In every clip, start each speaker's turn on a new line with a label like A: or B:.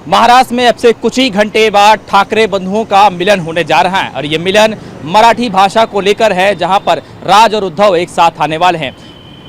A: महाराष्ट्र में अब से कुछ ही घंटे बाद ठाकरे बंधुओं का मिलन होने जा रहा है और ये मिलन मराठी भाषा को लेकर है, जहां पर राज और उद्धव एक साथ आने वाले हैं।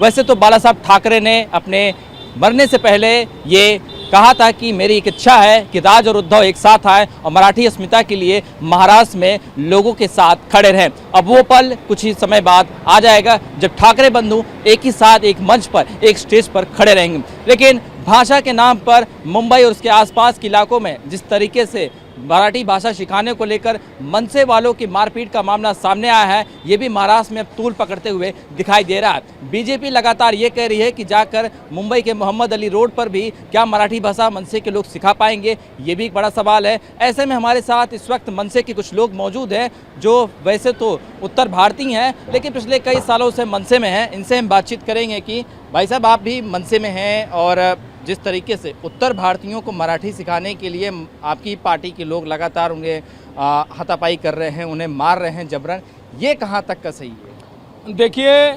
A: वैसे तो बाला साहब ठाकरे ने अपने मरने से पहले ये कहा था कि मेरी एक इच्छा है कि राज और उद्धव एक साथ आए और मराठी अस्मिता के लिए महाराष्ट्र में लोगों के साथ खड़े रहें। अब वो पल कुछ ही समय बाद आ जाएगा जब ठाकरे बंधु एक ही साथ एक मंच पर, एक स्टेज पर खड़े रहेंगे। लेकिन भाषा के नाम पर मुंबई और उसके आसपास के इलाकों में जिस तरीके से मराठी भाषा सिखाने को लेकर मनसे वालों की मारपीट का मामला सामने आया है, ये भी महाराष्ट्र में अब तूल पकड़ते हुए दिखाई दे रहा है। बीजेपी लगातार ये कह रही है कि जाकर मुंबई के मोहम्मद अली रोड पर भी क्या मराठी भाषा मनसे के लोग सिखा पाएंगे, ये भी एक बड़ा सवाल है। ऐसे में हमारे साथ इस वक्त मनसे के कुछ लोग मौजूद हैं जो वैसे तो उत्तर भारतीय हैं लेकिन पिछले कई सालों से मनसे में हैं। इनसे हम बातचीत करेंगे कि भाई साहब, आप भी मनसे में हैं और जिस तरीके से उत्तर भारतीयों को मराठी सिखाने के लिए आपकी पार्टी के लोग लगातार उन्हें हाथापाई कर रहे हैं, उन्हें मार रहे हैं जबरन, ये कहाँ तक का सही है?
B: देखिए,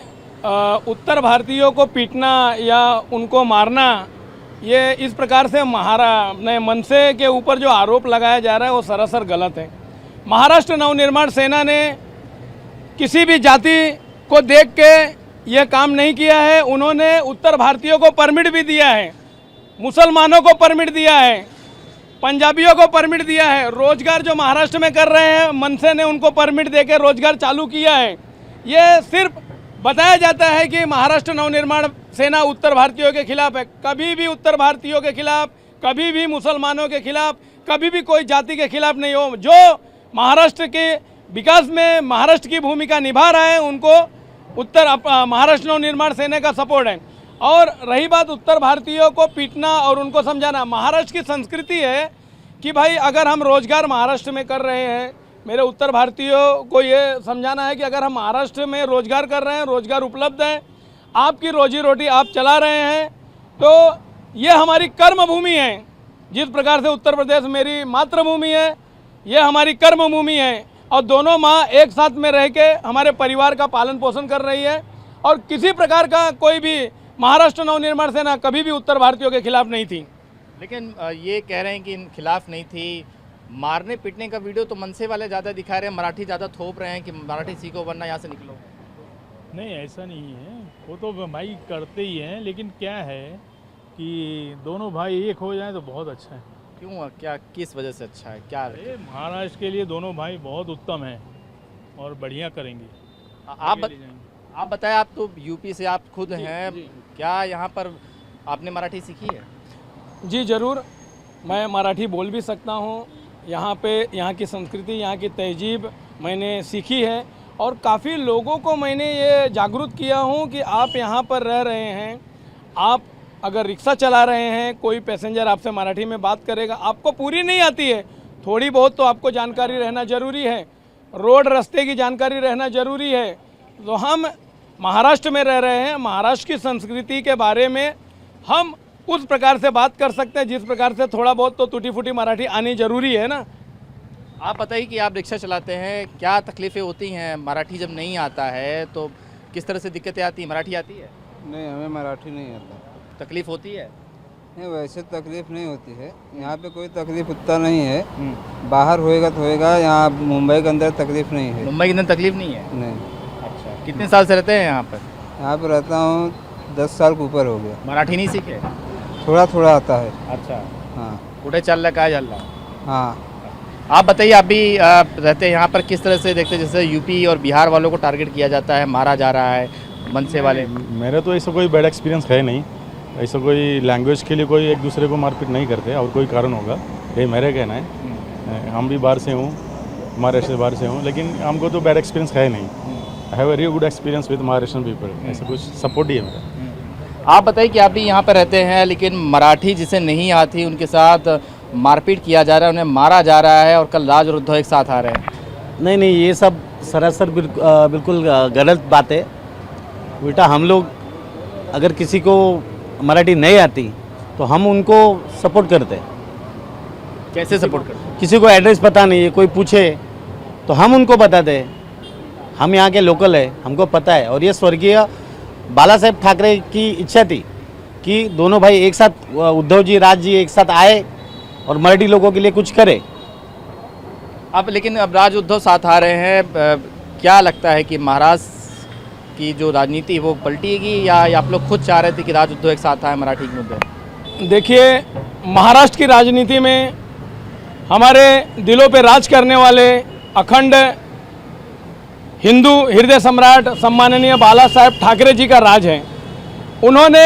B: उत्तर भारतीयों को पीटना या उनको मारना, ये इस प्रकार से मनसे के ऊपर जो आरोप लगाया जा रहा है वो सरासर गलत है। महाराष्ट्र नवनिर्माण सेना ने किसी भी जाति को देख के ये काम नहीं किया है। उन्होंने उत्तर भारतीयों को परमिट भी दिया है, मुसलमानों को परमिट दिया है, पंजाबियों को परमिट दिया है। रोजगार जो महाराष्ट्र में कर रहे हैं, मनसे ने उनको परमिट देकर रोजगार चालू किया है। ये सिर्फ बताया जाता है कि महाराष्ट्र नवनिर्माण सेना उत्तर भारतीयों के खिलाफ है। कभी भी उत्तर भारतीयों के खिलाफ, कभी भी मुसलमानों के खिलाफ, कभी भी कोई जाति के खिलाफ नहीं हो। जो महाराष्ट्र के विकास में महाराष्ट्र की भूमिका निभा रहे हैं उनको महाराष्ट्र नवनिर्माण सेना का सपोर्ट है। और रही बात उत्तर भारतीयों को पीटना और उनको समझाना, महाराष्ट्र की संस्कृति है कि भाई अगर हम रोजगार महाराष्ट्र में कर रहे हैं, मेरे उत्तर भारतीयों को ये समझाना है कि अगर हम महाराष्ट्र में रोजगार कर रहे हैं, रोजगार उपलब्ध है, आपकी रोजी रोटी आप चला रहे हैं, तो ये हमारी कर्म भूमि है। जिस प्रकार से उत्तर प्रदेश मेरी मातृभूमि है, ये हमारी कर्म भूमि है और दोनों माँ एक साथ में रह के हमारे परिवार का पालन पोषण कर रही है। और किसी प्रकार का कोई भी महाराष्ट्र नवनिर्माण सेना कभी भी उत्तर भारतीयों के खिलाफ नहीं थी।
A: लेकिन ये कह रहे हैं कि इन खिलाफ नहीं थी। मारने पीटने का वीडियो तो मनसे वाले ज़्यादा दिखा रहे हैं, मराठी ज़्यादा थोप रहे हैं कि मराठी सीखो वरना यहाँ से निकलो।
C: नहीं, ऐसा नहीं है, वो तो भाई करते ही हैं, लेकिन क्या है कि दोनों भाई एक हो जाएं तो बहुत अच्छा है।
A: क्यों, क्या किस वजह से अच्छा है, क्या है?
C: महाराष्ट्र के लिए दोनों भाई बहुत उत्तम हैं और बढ़िया करेंगे।
A: आप बताएं, आप तो यूपी से आप खुद हैं, क्या यहाँ पर आपने मराठी सीखी है?
B: जी ज़रूर, मैं मराठी बोल भी सकता हूँ। यहाँ पे यहाँ की संस्कृति, यहाँ की तहजीब मैंने सीखी है और काफ़ी लोगों को मैंने ये जागरूक किया हूँ कि आप यहाँ पर रह रहे हैं, आप अगर रिक्शा चला रहे हैं, कोई पैसेंजर आपसे मराठी में बात करेगा, आपको पूरी नहीं आती है, थोड़ी बहुत तो आपको जानकारी रहना ज़रूरी है, रोड रास्ते की जानकारी रहना ज़रूरी है। तो हम महाराष्ट्र में रह रहे हैं, महाराष्ट्र की संस्कृति के बारे में हम उस प्रकार से बात कर सकते हैं जिस प्रकार से थोड़ा बहुत तो टूटी फूटी मराठी आनी ज़रूरी है ना।
A: आप बताइए कि आप रिक्शा चलाते हैं, क्या तकलीफ़ें होती हैं? मराठी जब नहीं आता है तो किस तरह से दिक्कतें आती हैं? मराठी आती है?
D: नहीं, हमें मराठी नहीं आता।
A: तकलीफ़ होती है?
D: नहीं, वैसे तकलीफ़ नहीं होती है, यहाँ पे कोई तकलीफ़ उतना नहीं है। बाहर होएगा तो होएगा, यहाँ मुंबई के अंदर तकलीफ़ नहीं है।
A: मुंबई के अंदर तकलीफ़ नहीं है?
D: नहीं।
A: अच्छा, कितने साल से रहते हैं यहाँ पर?
D: यहाँ पर रहता हूँ 10 साल के ऊपर हो गया।
A: मराठी नहीं सीखे?
D: थोड़ा थोड़ा आता है।
A: अच्छा,
D: हाँ।
A: कुठे चल रहा, क्या चल रहा?
D: हाँ।
A: आप बताइए, आप भी रहते हैं यहाँ पर, किस तरह से देखते हैं जैसे यूपी और बिहार वालों को टारगेट किया जाता है, मारा जा रहा है मनसे वाले?
C: मेरा तो ऐसा कोई बैड एक्सपीरियंस है नहीं, ऐसा कोई लैंग्वेज के लिए कोई एक दूसरे को मारपीट नहीं करते और कोई कारण होगा, ये मेरा कहना है। हम भी बाहर से हूँ, महाराष्ट्र से बाहर से हूँ, लेकिन हमको तो बैड एक्सपीरियंस है नहीं। I have very good experience with Maharashtrian people, ऐसा कुछ सपोर्ट ही है मेरा।
A: आप बताइए कि आप भी यहाँ पर रहते हैं लेकिन मराठी जिसे नहीं आती उनके साथ मारपीट किया जा रहा है, उन्हें मारा जा रहा है और कल राज और उद्धव एक साथ आ रहे हैं।
E: नहीं, ये सब सरासर बिल्कुल गलत बात है बेटा। हम लोग अगर किसी को मराठी नहीं आती तो हम उनको सपोर्ट करते हैं।
A: कैसे सपोर्ट करते?
E: किसी को एड्रेस पता नहीं है, कोई पूछे तो हम उनको बताते हैं। हम यहाँ के लोकल है, हमको पता है। और ये स्वर्गीय बाला साहेब ठाकरे की इच्छा थी कि दोनों भाई एक साथ, उद्धव जी राज जी एक साथ आए और मराठी लोगों के लिए कुछ करे।
A: अब लेकिन अब राज उद्धव साथ आ रहे हैं, क्या लगता है कि महाराष्ट्र की जो राजनीति है वो पलटेगी या आप लोग खुद चाह रहे थे कि राज उद्धव एक साथ आए मराठी के मुद्दे?
B: देखिए, महाराष्ट्र की राजनीति में हमारे दिलों पे राज करने वाले अखंड हिंदू हृदय सम्राट सम्माननीय बाला साहेब ठाकरे जी का राज है। उन्होंने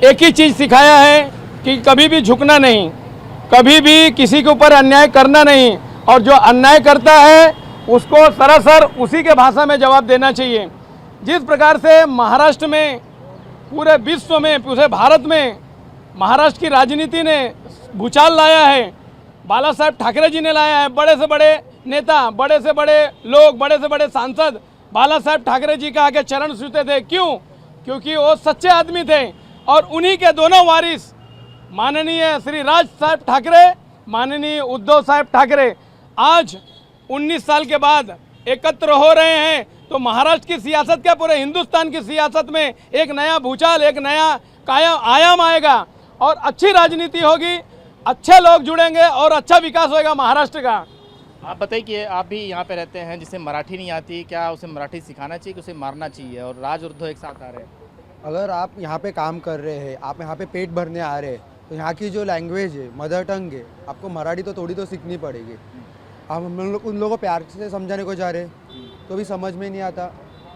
B: एक ही चीज़ सिखाया है कि कभी भी झुकना नहीं, कभी भी किसी के ऊपर अन्याय करना नहीं, और जो अन्याय करता है उसको सरासर उसी के भाषा में जवाब देना चाहिए। जिस प्रकार से महाराष्ट्र में, पूरे विश्व में, पूरे भारत में महाराष्ट्र की राजनीति ने भूचाल लाया है, बाला साहेब ठाकरे जी ने लाया है। बड़े से बड़े नेता, बड़े से बड़े लोग, बड़े से बड़े सांसद बाला साहेब ठाकरे जी के आगे चरण छूते थे। क्यों? क्योंकि वो सच्चे आदमी थे, और उन्हीं के दोनों वारिस माननीय श्री राज साहब ठाकरे, माननीय उद्धव साहब ठाकरे आज 19 साल के बाद एकत्र हो रहे हैं। तो महाराष्ट्र की सियासत क्या, पूरे हिंदुस्तान की सियासत में एक नया भूचाल, एक नया काया आयाम आएगा, और अच्छी राजनीति होगी, अच्छे लोग जुड़ेंगे और अच्छा विकास होएगा महाराष्ट्र का।
A: आप बताइए कि आप भी यहाँ पे रहते हैं, जिसे मराठी नहीं आती, क्या उसे मराठी सिखाना चाहिए कि उसे मारना चाहिए? और राज उद्धव एक साथ आ रहे हैं।
F: अगर आप यहाँ पे काम कर रहे हैं, आप यहाँ पे पेट भरने आ रहे हैं, तो यहाँ की जो लैंग्वेज है, मदर टंग है, आपको मराठी तो थोड़ी तो सीखनी पड़ेगी। हम लोग उन लोगों को प्यार से समझाने को जा रहे हैं तो भी समझ में नहीं आता,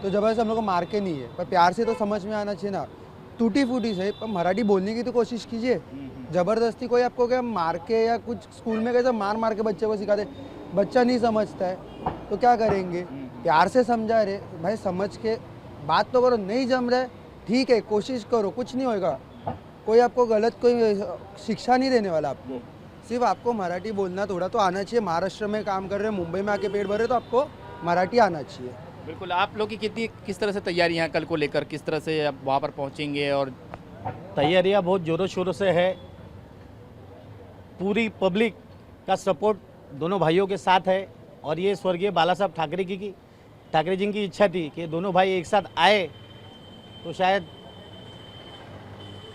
F: तो जबरदस्त हम लोग को मार के नहीं है, पर प्यार से तो समझ में आना चाहिए ना। टूटी फूटी से पर मराठी बोलने की तो कोशिश कीजिए। ज़बरदस्ती कोई आपको क्या मार के, या कुछ स्कूल में कैसे मार के बच्चे को सिखाते, बच्चा नहीं समझता है तो क्या करेंगे? प्यार से समझा रहे भाई, समझ के बात तो करो। नहीं जम रहा है, ठीक है, कोशिश करो, कुछ नहीं होएगा। कोई आपको गलत कोई शिक्षा नहीं देने वाला आपको, सिर्फ आपको मराठी बोलना थोड़ा तो आना चाहिए। महाराष्ट्र में काम कर रहे हैं, मुंबई में आके पेट भर रहे, तो आपको मराठी आना चाहिए।
A: बिल्कुल। आप लोग की किस तरह से तैयारियां कल को लेकर, किस तरह से आप वहाँ पर पहुँचेंगे? और
E: तैयारियां बहुत ज़ोरों शोरों से है, पूरी पब्लिक का सपोर्ट दोनों भाइयों के साथ है, और ये स्वर्गीय बाला साहब ठाकरे जी की इच्छा थी कि दोनों भाई एक साथ आए, तो शायद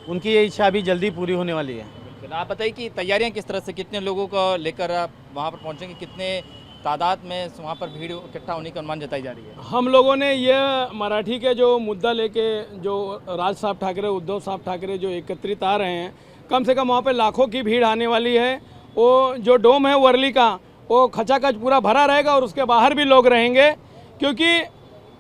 E: उनकी ये इच्छा अभी जल्दी पूरी होने वाली है।
A: बिल्कुल। आप बताइए कि तैयारियां किस तरह से, कितने लोगों को लेकर आप वहाँ पर पहुँचेंगे, कितने तादाद में वहाँ पर भीड़ इकट्ठा होने की अनुमान जताई जा रही है?
B: हम लोगों ने ये मराठी के जो मुद्दा लेके, जो राज साहब ठाकरे, उद्धव साहब ठाकरे जो एकत्रित आ रहे हैं, कम से कम वहाँ पे लाखों की भीड़ आने वाली है। वो जो डोम है वर्ली का, वो खचाखच पूरा भरा रहेगा, और उसके बाहर भी लोग रहेंगे, क्योंकि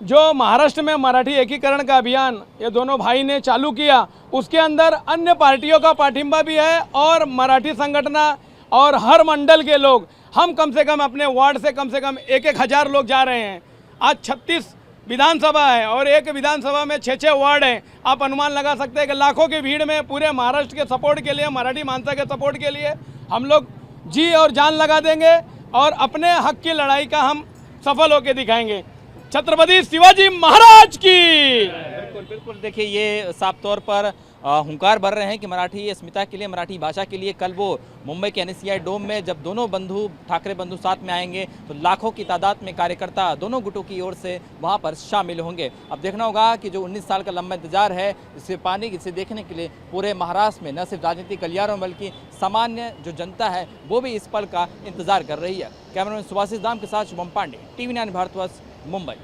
B: जो महाराष्ट्र में मराठी एकीकरण का अभियान ये दोनों भाई ने चालू किया, उसके अंदर अन्य पार्टियों का पाठिंबा भी है, और मराठी संगठना और हर मंडल के लोग, हम कम से कम अपने वार्ड से कम 1,000 लोग जा रहे हैं। आज 36 विधानसभा है, और एक विधानसभा में 6 वार्ड हैं। आप अनुमान लगा सकते हैं कि लाखों की भीड़ में पूरे महाराष्ट्र के सपोर्ट के लिए, मराठी मानसा के सपोर्ट के लिए हम लोग जी और जान लगा देंगे, और अपने हक की लड़ाई का हम सफल होकर दिखाएंगे। छत्रपति शिवाजी महाराज की।
A: बिल्कुल बिल्कुल। देखिए, ये साफ तौर पर हुंकार भर रहे हैं कि मराठी अस्मिता के लिए, मराठी भाषा के लिए कल वो मुंबई के NSCI डोम में जब दोनों ठाकरे बंधु साथ में आएंगे, तो लाखों की तादाद में कार्यकर्ता दोनों गुटों की ओर से वहां पर शामिल होंगे। अब देखना होगा कि जो 19 साल का लंबा इंतजार है, इसे देखने के लिए पूरे महाराष्ट्र में न सिर्फ राजनीतिक गलियारों बल्कि सामान्य जो जनता है वो भी इस पल का इंतजार कर रही है। कैमरामैन सुभाषिष दाम के साथ शुभम पांडे, TV9 भारतवर्ष, मुंबई।